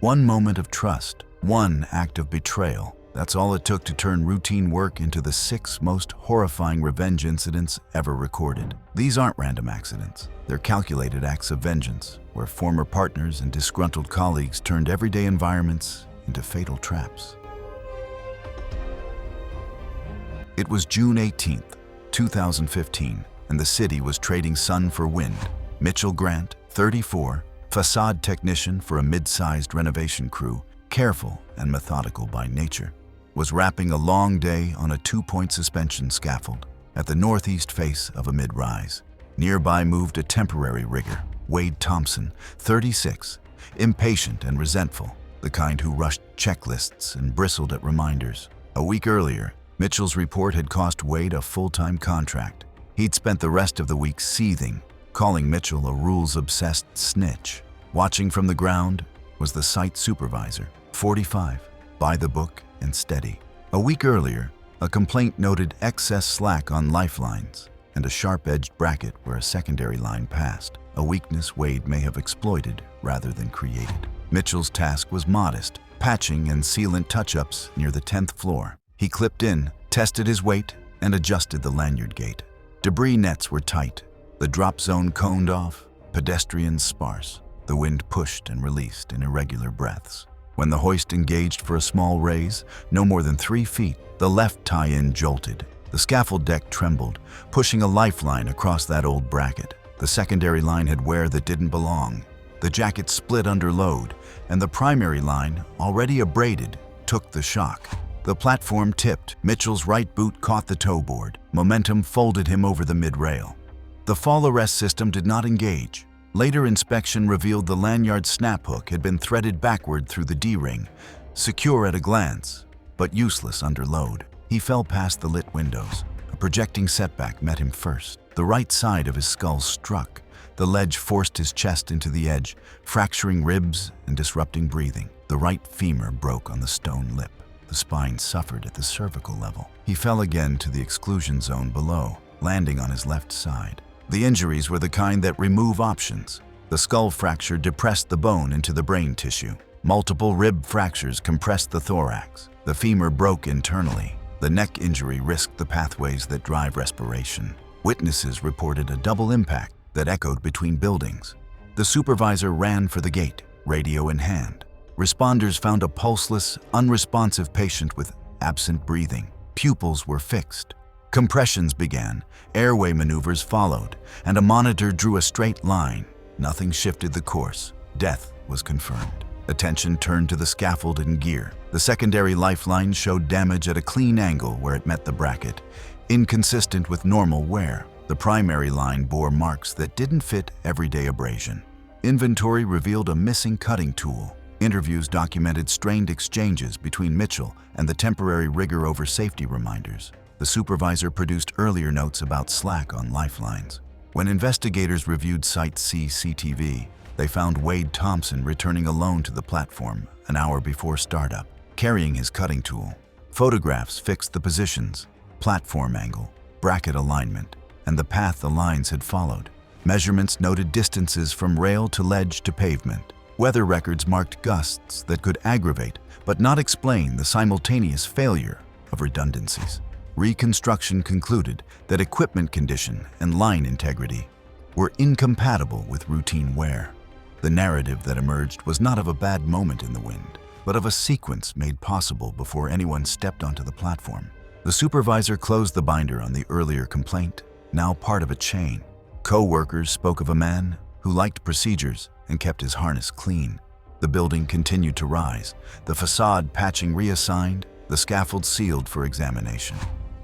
One moment of trust, one act of betrayal. That's all it took to turn routine work into the 6 most horrifying revenge incidents ever recorded. These aren't random accidents. They're calculated acts of vengeance, where former partners and disgruntled colleagues turned everyday environments into fatal traps. It was June 18th, 2015, and the city was trading sun for wind. Mitchell Grant, 34, facade technician for a mid-sized renovation crew, careful and methodical by nature, was wrapping a long day on a 2-point suspension scaffold at the northeast face of a mid-rise. Nearby moved a temporary rigger, Wade Thompson, 36, impatient and resentful, the kind who rushed checklists and bristled at reminders. A week earlier, Mitchell's report had cost Wade a full-time contract. He'd spent the rest of the week seething, calling Mitchell a rules-obsessed snitch. Watching from the ground was the site supervisor, 45, by the book and steady. A week earlier, a complaint noted excess slack on lifelines and a sharp-edged bracket where a secondary line passed, a weakness Wade may have exploited rather than created. Mitchell's task was modest, patching and sealant touch-ups near the 10th floor. He clipped in, tested his weight, and adjusted the lanyard gate. Debris nets were tight, the drop zone coned off, pedestrians sparse. The wind pushed and released in irregular breaths. When the hoist engaged for a small raise, no more than 3 feet, the left tie-in jolted. The scaffold deck trembled, pushing a lifeline across that old bracket. The secondary line had wear that didn't belong. The jacket split under load, and the primary line, already abraded, took the shock. The platform tipped. Mitchell's right boot caught the toe board. Momentum folded him over the mid-rail. The fall arrest system did not engage. Later inspection revealed the lanyard snap hook had been threaded backward through the D-ring, secure at a glance, but useless under load. He fell past the lit windows. A projecting setback met him first. The right side of his skull struck. The ledge forced his chest into the edge, fracturing ribs and disrupting breathing. The right femur broke on the stone lip. The spine suffered at the cervical level. He fell again to the exclusion zone below, landing on his left side. The injuries were the kind that remove options. The skull fracture depressed the bone into the brain tissue. Multiple rib fractures compressed the thorax. The femur broke internally. The neck injury risked the pathways that drive respiration. Witnesses reported a double impact that echoed between buildings. The supervisor ran for the gate, radio in hand. Responders found a pulseless, unresponsive patient with absent breathing. Pupils were fixed. Compressions began, airway maneuvers followed, and a monitor drew a straight line. Nothing shifted the course. Death was confirmed. Attention turned to the scaffold and gear. The secondary lifeline showed damage at a clean angle where it met the bracket, inconsistent with normal wear. The primary line bore marks that didn't fit everyday abrasion. Inventory revealed a missing cutting tool. Interviews documented strained exchanges between Mitchell and the temporary rigger over safety reminders. The supervisor produced earlier notes about slack on lifelines. When investigators reviewed site CCTV, they found Wade Thompson returning alone to the platform an hour before startup, carrying his cutting tool. Photographs fixed the positions, platform angle, bracket alignment, and the path the lines had followed. Measurements noted distances from rail to ledge to pavement. Weather records marked gusts that could aggravate but not explain the simultaneous failure of redundancies. Reconstruction concluded that equipment condition and line integrity were incompatible with routine wear. The narrative that emerged was not of a bad moment in the wind, but of a sequence made possible before anyone stepped onto the platform. The supervisor closed the binder on the earlier complaint, now part of a chain. Co-workers spoke of a man who liked procedures and kept his harness clean. The building continued to rise, the facade patching reassigned, the scaffold sealed for examination.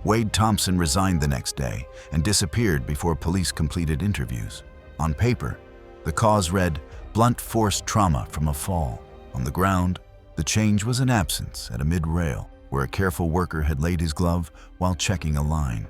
Wade Thompson resigned the next day and disappeared before police completed interviews. On paper, the cause read, blunt force trauma from a fall. On the ground, the change was an absence at a mid-rail, where a careful worker had laid his glove while checking a line.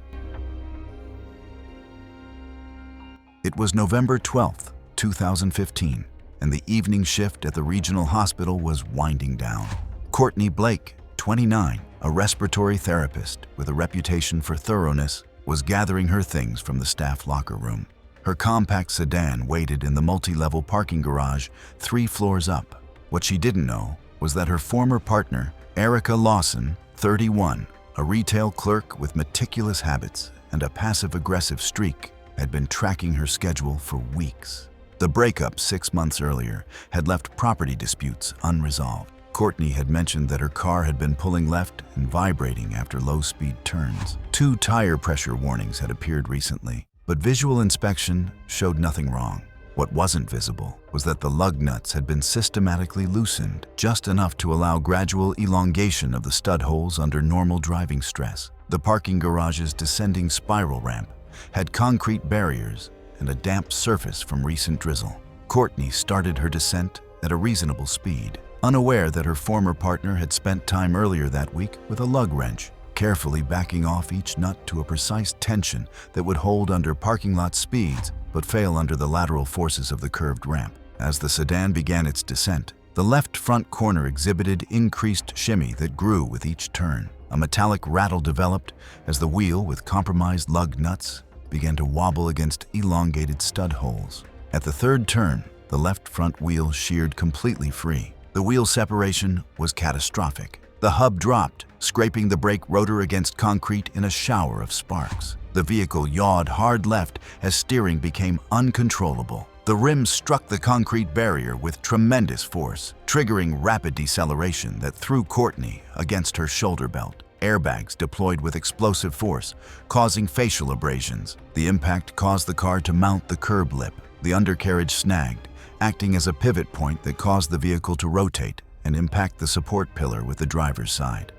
It was November 12th, 2015, and the evening shift at the regional hospital was winding down. Courtney Blake, 29, a respiratory therapist with a reputation for thoroughness, was gathering her things from the staff locker room. Her compact sedan waited in the multi-level parking garage 3 floors up, What she didn't know was that her former partner, Erica Lawson, 31, a retail clerk with meticulous habits and a passive-aggressive streak, had been tracking her schedule for weeks. The breakup 6 months earlier had left property disputes unresolved. Courtney had mentioned that her car had been pulling left and vibrating after low-speed turns. 2 tire pressure warnings had appeared recently, but visual inspection showed nothing wrong. What wasn't visible was that the lug nuts had been systematically loosened, just enough to allow gradual elongation of the stud holes under normal driving stress. The parking garage's descending spiral ramp had concrete barriers and a damp surface from recent drizzle. Courtney started her descent at a reasonable speed, unaware that her former partner had spent time earlier that week with a lug wrench, carefully backing off each nut to a precise tension that would hold under parking lot speeds but fail under the lateral forces of the curved ramp. As the sedan began its descent, the left front corner exhibited increased shimmy that grew with each turn. A metallic rattle developed as the wheel with compromised lug nuts began to wobble against elongated stud holes. At the third turn, the left front wheel sheared completely free. The wheel separation was catastrophic. The hub dropped, scraping the brake rotor against concrete in a shower of sparks. The vehicle yawed hard left as steering became uncontrollable. The rim struck the concrete barrier with tremendous force, triggering rapid deceleration that threw Courtney against her shoulder belt. Airbags deployed with explosive force, causing facial abrasions. The impact caused the car to mount the curb lip. The undercarriage snagged, acting as a pivot point that caused the vehicle to rotate and impact the support pillar with the driver's side.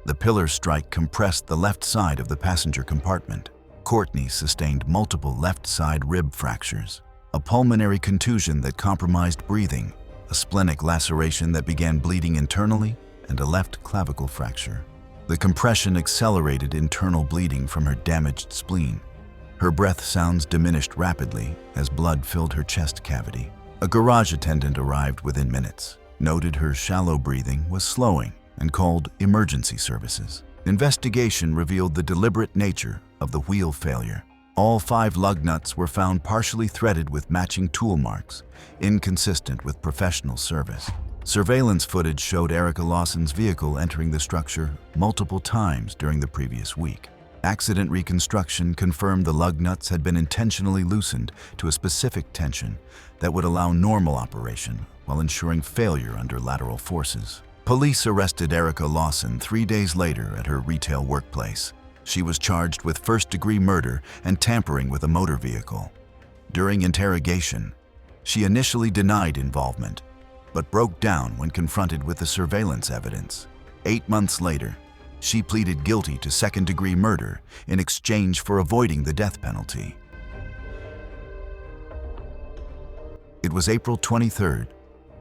The pillar strike compressed the left side of the passenger compartment. Courtney sustained multiple left side rib fractures, a pulmonary contusion that compromised breathing, a splenic laceration that began bleeding internally, and a left clavicle fracture. The compression accelerated internal bleeding from her damaged spleen. Her breath sounds diminished rapidly as blood filled her chest cavity. A garage attendant arrived within minutes, noted her shallow breathing was slowing, and called emergency services. Investigation revealed the deliberate nature of the wheel failure. All 5 lug nuts were found partially threaded with matching tool marks, inconsistent with professional service. Surveillance footage showed Erica Lawson's vehicle entering the structure multiple times during the previous week. Accident reconstruction confirmed the lug nuts had been intentionally loosened to a specific tension that would allow normal operation while ensuring failure under lateral forces. Police arrested Erica Lawson 3 days later at her retail workplace. She was charged with first-degree murder and tampering with a motor vehicle. During interrogation, she initially denied involvement, but broke down when confronted with the surveillance evidence. 8 months later, she pleaded guilty to second-degree murder in exchange for avoiding the death penalty. It was April 23,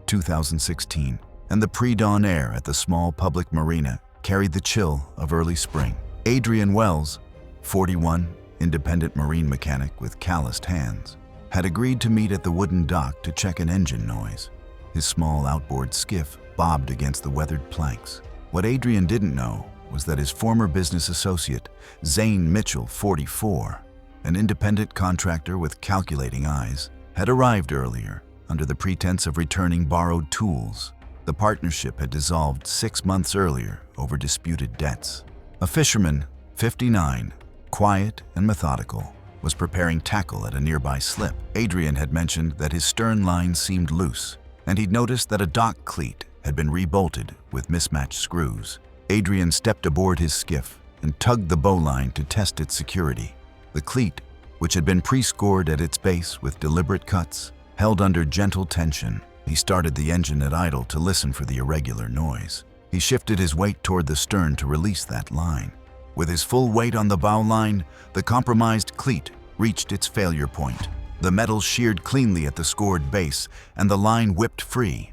2016, and the pre-dawn air at the small public marina carried the chill of early spring. Adrian Wells, 41, independent marine mechanic with calloused hands, had agreed to meet at the wooden dock to check an engine noise. His small outboard skiff bobbed against the weathered planks. What Adrian didn't know was that his former business associate, Zane Mitchell, 44, an independent contractor with calculating eyes, had arrived earlier under the pretense of returning borrowed tools. The partnership had dissolved 6 months earlier over disputed debts. A fisherman, 59, quiet and methodical, was preparing tackle at a nearby slip. Adrian had mentioned that his stern line seemed loose, and he'd noticed that a dock cleat had been rebolted with mismatched screws. Adrian stepped aboard his skiff and tugged the bowline to test its security. The cleat, which had been pre-scored at its base with deliberate cuts, held under gentle tension. He started the engine at idle to listen for the irregular noise. He shifted his weight toward the stern to release that line. With his full weight on the bow line, the compromised cleat reached its failure point. The metal sheared cleanly at the scored base, and the line whipped free.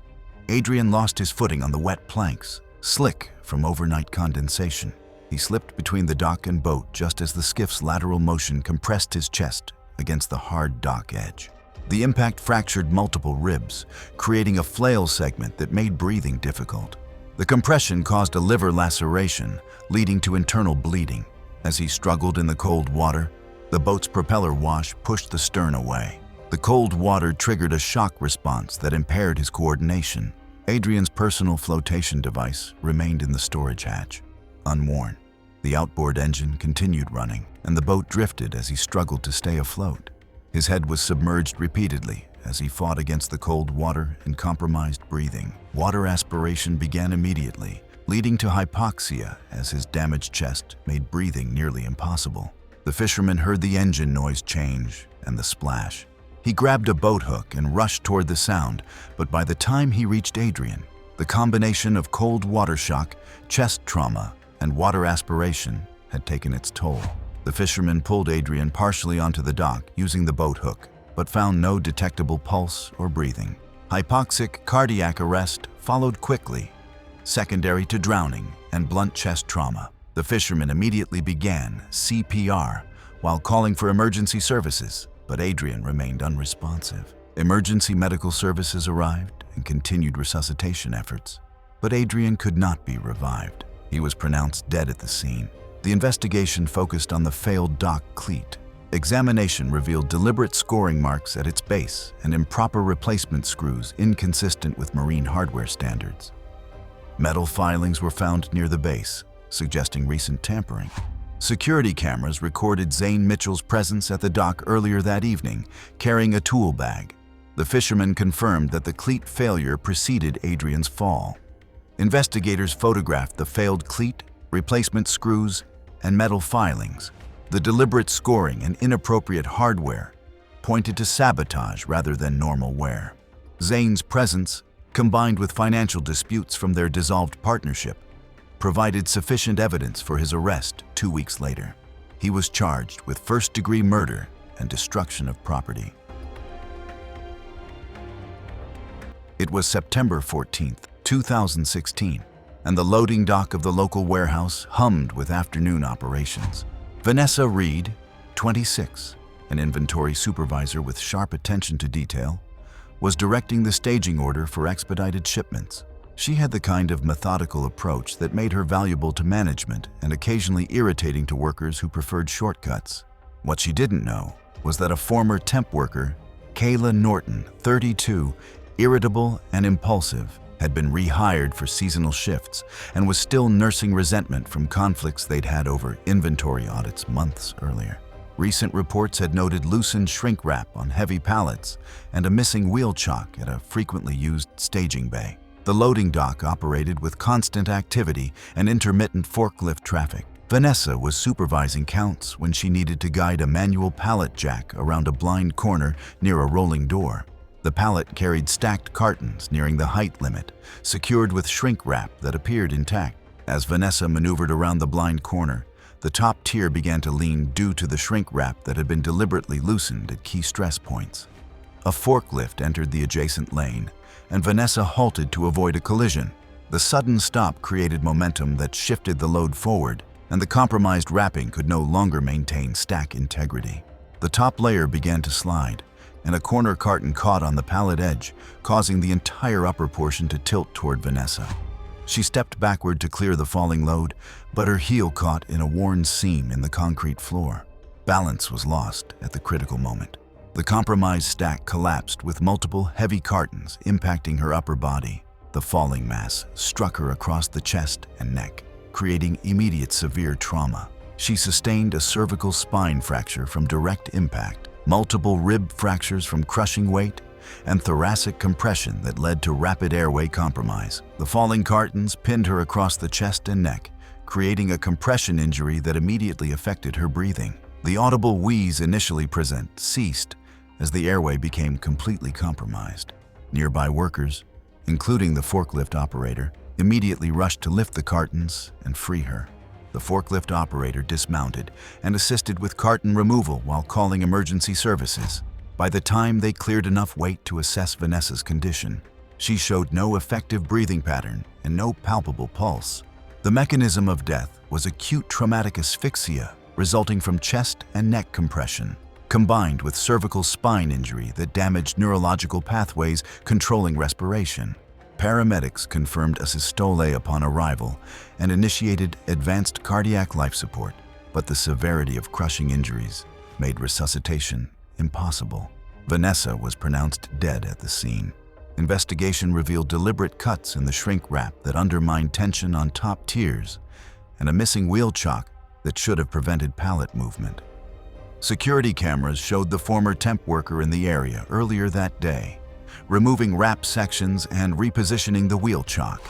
Adrian lost his footing on the wet planks, slick from overnight condensation. He slipped between the dock and boat just as the skiff's lateral motion compressed his chest against the hard dock edge. The impact fractured multiple ribs, creating a flail segment that made breathing difficult. The compression caused a liver laceration, leading to internal bleeding. As he struggled in the cold water, the boat's propeller wash pushed the stern away. The cold water triggered a shock response that impaired his coordination. Adrian's personal flotation device remained in the storage hatch, unworn. The outboard engine continued running, and the boat drifted as he struggled to stay afloat. His head was submerged repeatedly as he fought against the cold water and compromised breathing. Water aspiration began immediately, leading to hypoxia as his damaged chest made breathing nearly impossible. The fisherman heard the engine noise change and the splash. He grabbed a boat hook and rushed toward the sound, but by the time he reached Adrian, the combination of cold water shock, chest trauma, and water aspiration had taken its toll. The fisherman pulled Adrian partially onto the dock using the boat hook, but found no detectable pulse or breathing. Hypoxic cardiac arrest followed quickly, secondary to drowning and blunt chest trauma. The fisherman immediately began CPR while calling for emergency services, but Adrian remained unresponsive. Emergency medical services arrived and continued resuscitation efforts, but Adrian could not be revived. He was pronounced dead at the scene. The investigation focused on the failed dock cleat. Examination revealed deliberate scoring marks at its base and improper replacement screws inconsistent with marine hardware standards. Metal filings were found near the base, suggesting recent tampering. Security cameras recorded Zane Mitchell's presence at the dock earlier that evening, carrying a tool bag. The fisherman confirmed that the cleat failure preceded Adrian's fall. Investigators photographed the failed cleat, replacement screws, and metal filings. The deliberate scoring and inappropriate hardware pointed to sabotage rather than normal wear. Zane's presence, combined with financial disputes from their dissolved partnership, provided sufficient evidence for his arrest 2 weeks later. He was charged with first-degree murder and destruction of property. It was September 14, 2016, and the loading dock of the local warehouse hummed with afternoon operations. Vanessa Reed, 26, an inventory supervisor with sharp attention to detail, was directing the staging order for expedited shipments. She had the kind of methodical approach that made her valuable to management and occasionally irritating to workers who preferred shortcuts. What she didn't know was that a former temp worker, Kayla Norton, 32, irritable and impulsive, had been rehired for seasonal shifts and was still nursing resentment from conflicts they'd had over inventory audits months earlier. Recent reports had noted loosened shrink wrap on heavy pallets and a missing wheel chock at a frequently used staging bay. The loading dock operated with constant activity and intermittent forklift traffic. Vanessa was supervising counts when she needed to guide a manual pallet jack around a blind corner near a rolling door. The pallet carried stacked cartons nearing the height limit, secured with shrink wrap that appeared intact. As Vanessa maneuvered around the blind corner, the top tier began to lean due to the shrink wrap that had been deliberately loosened at key stress points. A forklift entered the adjacent lane, and Vanessa halted to avoid a collision. The sudden stop created momentum that shifted the load forward, and the compromised wrapping could no longer maintain stack integrity. The top layer began to slide, and a corner carton caught on the pallet edge, causing the entire upper portion to tilt toward Vanessa. She stepped backward to clear the falling load, but her heel caught in a worn seam in the concrete floor. Balance was lost at the critical moment. The compromised stack collapsed with multiple heavy cartons impacting her upper body. The falling mass struck her across the chest and neck, creating immediate severe trauma. She sustained a cervical spine fracture from direct impact, multiple rib fractures from crushing weight, and thoracic compression that led to rapid airway compromise. The falling cartons pinned her across the chest and neck, creating a compression injury that immediately affected her breathing. The audible wheeze initially present ceased as the airway became completely compromised. Nearby workers, including the forklift operator, immediately rushed to lift the cartons and free her. The forklift operator dismounted and assisted with carton removal while calling emergency services. By the time they cleared enough weight to assess Vanessa's condition, she showed no effective breathing pattern and no palpable pulse. The mechanism of death was acute traumatic asphyxia resulting from chest and neck compression, combined with cervical spine injury that damaged neurological pathways controlling respiration. Paramedics confirmed a systole upon arrival and initiated advanced cardiac life support, but the severity of crushing injuries made resuscitation impossible. Vanessa was pronounced dead at the scene. Investigation revealed deliberate cuts in the shrink wrap that undermined tension on top tiers and a missing wheel chock that should have prevented pallet movement. Security cameras showed the former temp worker in the area earlier that day, removing wrap sections and repositioning the wheel chock.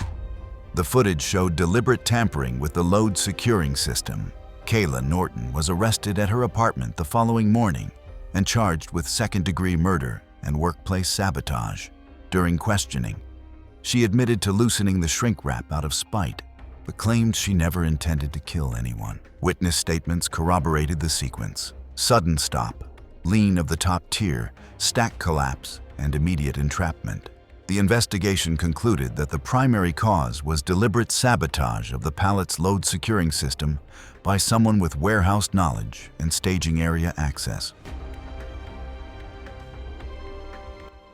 The footage showed deliberate tampering with the load securing system. Kayla Norton was arrested at her apartment the following morning and charged with second-degree murder and workplace sabotage. During questioning, she admitted to loosening the shrink wrap out of spite, but claimed she never intended to kill anyone. Witness statements corroborated the sequence: sudden stop, lean of the top tier, stack collapse, and immediate entrapment. The investigation concluded that the primary cause was deliberate sabotage of the pallet's load securing system by someone with warehouse knowledge and staging area access.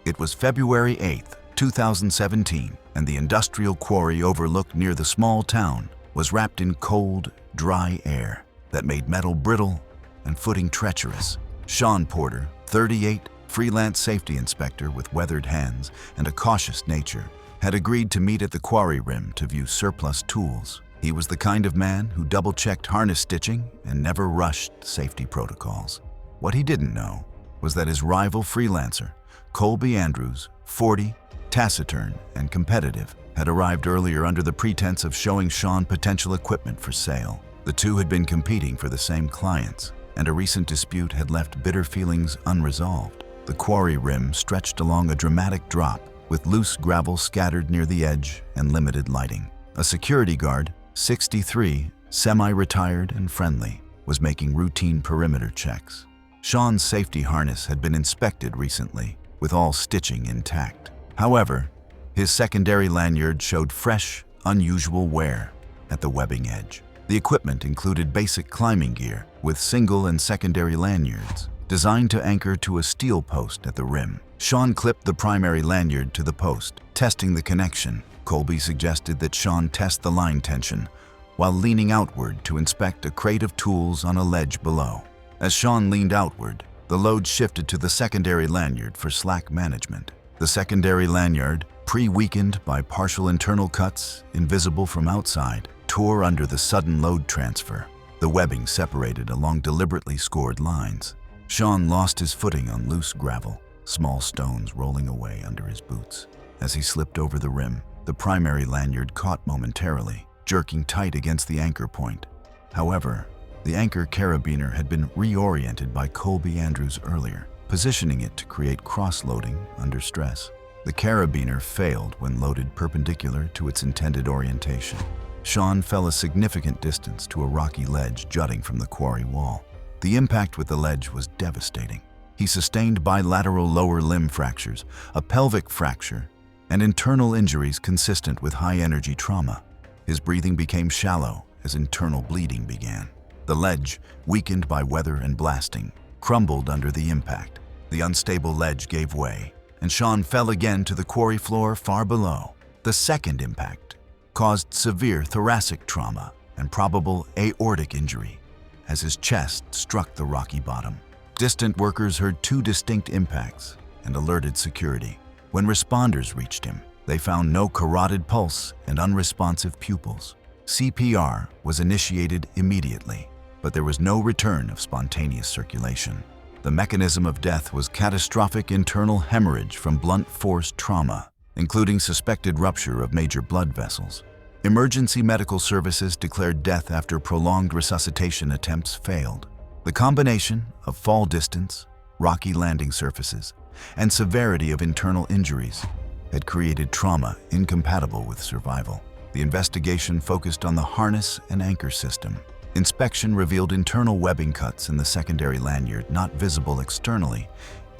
It was February 8, 2017, and the industrial quarry overlooked near the small town was wrapped in cold, dry air that made metal brittle and footing treacherous. Sean Porter, 38, freelance safety inspector with weathered hands and a cautious nature, had agreed to meet at the quarry rim to view surplus tools. He was the kind of man who double-checked harness stitching and never rushed safety protocols. What he didn't know was that his rival freelancer, Colby Andrews, 40, taciturn and competitive, had arrived earlier under the pretense of showing Sean potential equipment for sale. The two had been competing for the same clients, and a recent dispute had left bitter feelings unresolved. The quarry rim stretched along a dramatic drop, with loose gravel scattered near the edge and limited lighting. A security guard, 63, semi-retired and friendly, was making routine perimeter checks. Sean's safety harness had been inspected recently, with all stitching intact. However, his secondary lanyard showed fresh, unusual wear at the webbing edge. The equipment included basic climbing gear with single and secondary lanyards, designed to anchor to a steel post at the rim. Sean clipped the primary lanyard to the post, testing the connection. Colby suggested that Sean test the line tension while leaning outward to inspect a crate of tools on a ledge below. As Sean leaned outward, the load shifted to the secondary lanyard for slack management. The secondary lanyard, pre-weakened by partial internal cuts, invisible from outside, tore under the sudden load transfer. The webbing separated along deliberately scored lines. Sean lost his footing on loose gravel, small stones rolling away under his boots. As he slipped over the rim, the primary lanyard caught momentarily, jerking tight against the anchor point. However, the anchor carabiner had been reoriented by Colby Andrews earlier, positioning it to create cross-loading under stress. The carabiner failed when loaded perpendicular to its intended orientation. Sean fell a significant distance to a rocky ledge jutting from the quarry wall. The impact with the ledge was devastating. He sustained bilateral lower limb fractures, a pelvic fracture, and internal injuries consistent with high-energy trauma. His breathing became shallow as internal bleeding began. The ledge, weakened by weather and blasting, crumbled under the impact. The unstable ledge gave way, and Sean fell again to the quarry floor far below. The second impact caused severe thoracic trauma and probable aortic injury as his chest struck the rocky bottom. Distant workers heard two distinct impacts and alerted security. When responders reached him, they found no carotid pulse and unresponsive pupils. CPR was initiated immediately, but there was no return of spontaneous circulation. The mechanism of death was catastrophic internal hemorrhage from blunt force trauma, including suspected rupture of major blood vessels. Emergency medical services declared death after prolonged resuscitation attempts failed. The combination of fall distance, rocky landing surfaces, and severity of internal injuries had created trauma incompatible with survival. The investigation focused on the harness and anchor system. Inspection revealed internal webbing cuts in the secondary lanyard not visible externally,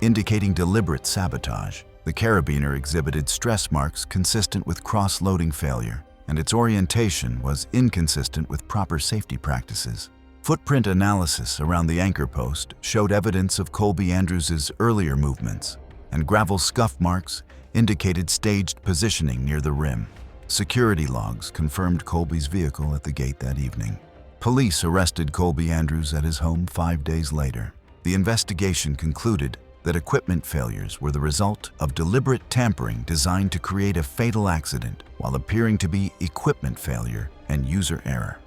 indicating deliberate sabotage. The carabiner exhibited stress marks consistent with cross-loading failure, and its orientation was inconsistent with proper safety practices. Footprint analysis around the anchor post showed evidence of Colby Andrews' earlier movements, and gravel scuff marks indicated staged positioning near the rim. Security logs confirmed Colby's vehicle at the gate that evening. Police arrested Colby Andrews at his home 5 days later. The investigation concluded that equipment failures were the result of deliberate tampering designed to create a fatal accident while appearing to be equipment failure and user error.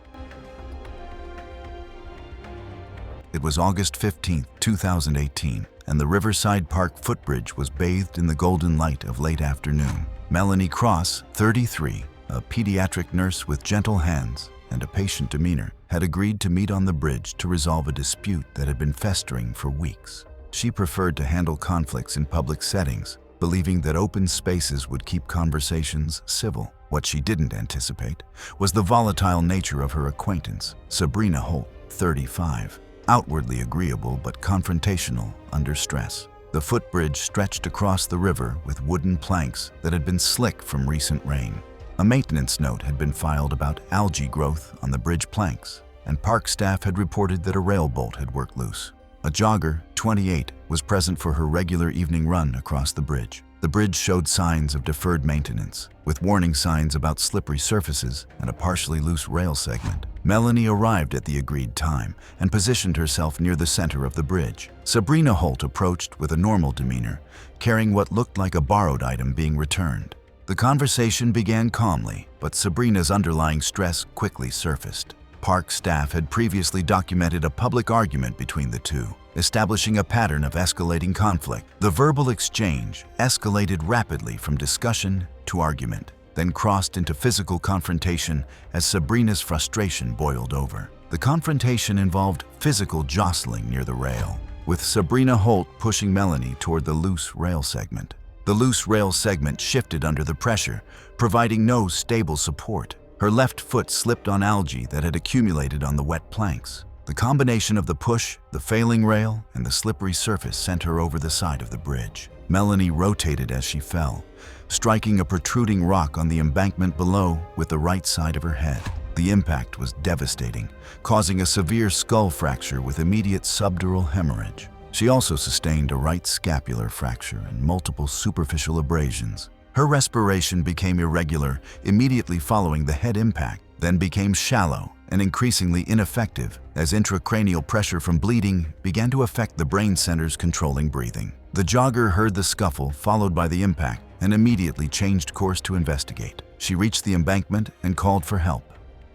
It was August 15, 2018, and the Riverside Park footbridge was bathed in the golden light of late afternoon. Melanie Cross, 33, a pediatric nurse with gentle hands and a patient demeanor, had agreed to meet on the bridge to resolve a dispute that had been festering for weeks. She preferred to handle conflicts in public settings, believing that open spaces would keep conversations civil. What she didn't anticipate was the volatile nature of her acquaintance, Sabrina Holt, 35. Outwardly agreeable but confrontational under stress. The footbridge stretched across the river with wooden planks that had been slick from recent rain. A maintenance note had been filed about algae growth on the bridge planks, and park staff had reported that a rail bolt had worked loose. A jogger, 28, was present for her regular evening run across the bridge. The bridge showed signs of deferred maintenance, with warning signs about slippery surfaces and a partially loose rail segment. Melanie arrived at the agreed time and positioned herself near the center of the bridge. Sabrina Holt approached with a normal demeanor, carrying what looked like a borrowed item being returned. The conversation began calmly, but Sabrina's underlying stress quickly surfaced. Park staff had previously documented a public argument between the two, establishing a pattern of escalating conflict. The verbal exchange escalated rapidly from discussion to argument, then crossed into physical confrontation as Sabrina's frustration boiled over. The confrontation involved physical jostling near the rail, with Sabrina Holt pushing Melanie toward the loose rail segment. The loose rail segment shifted under the pressure, providing no stable support. Her left foot slipped on algae that had accumulated on the wet planks. The combination of the push, the failing rail, and the slippery surface sent her over the side of the bridge. Melanie rotated as she fell, striking a protruding rock on the embankment below with the right side of her head. The impact was devastating, causing a severe skull fracture with immediate subdural hemorrhage. She also sustained a right scapular fracture and multiple superficial abrasions. Her respiration became irregular immediately following the head impact, then became shallow and increasingly ineffective as intracranial pressure from bleeding began to affect the brain centers controlling breathing. The jogger heard the scuffle followed by the impact and immediately changed course to investigate. She reached the embankment and called for help.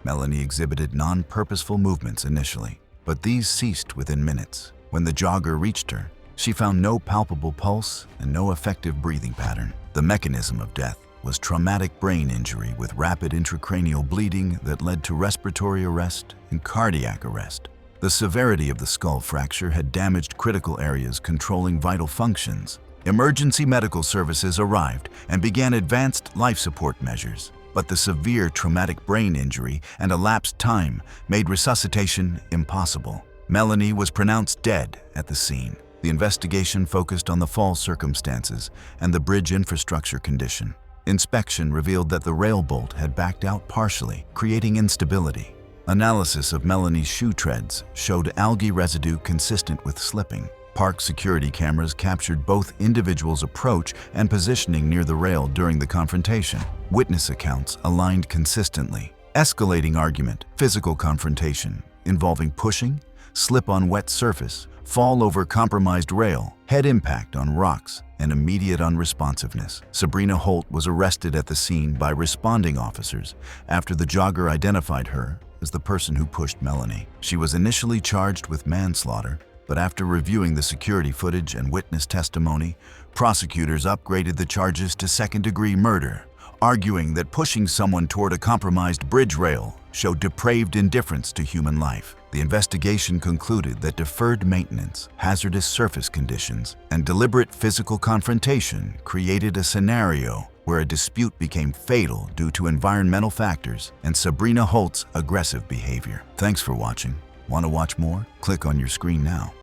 Melanie exhibited non-purposeful movements initially, but these ceased within minutes. When the jogger reached her, she found no palpable pulse and no effective breathing pattern. The mechanism of death was traumatic brain injury with rapid intracranial bleeding that led to respiratory arrest and cardiac arrest. The severity of the skull fracture had damaged critical areas controlling vital functions. Emergency medical services arrived and began advanced life support measures, but the severe traumatic brain injury and elapsed time made resuscitation impossible. Melanie was pronounced dead at the scene. The investigation focused on the fall circumstances and the bridge infrastructure condition. Inspection revealed that the rail bolt had backed out partially, creating instability. Analysis of Melanie's shoe treads showed algae residue consistent with slipping. Park security cameras captured both individuals' approach and positioning near the rail during the confrontation. Witness accounts aligned consistently. Escalating argument, physical confrontation, involving pushing, slip on wet surface, fall over compromised rail, head impact on rocks, and immediate unresponsiveness. Sabrina Holt was arrested at the scene by responding officers after the jogger identified her as the person who pushed Melanie. She was initially charged with manslaughter, but after reviewing the security footage and witness testimony, prosecutors upgraded the charges to second-degree murder, arguing that pushing someone toward a compromised bridge rail showed depraved indifference to human life. The investigation concluded that deferred maintenance, hazardous surface conditions, and deliberate physical confrontation created a scenario where a dispute became fatal due to environmental factors and Sabrina Holt's aggressive behavior. Thanks for watching. Want to watch more? Click on your screen now.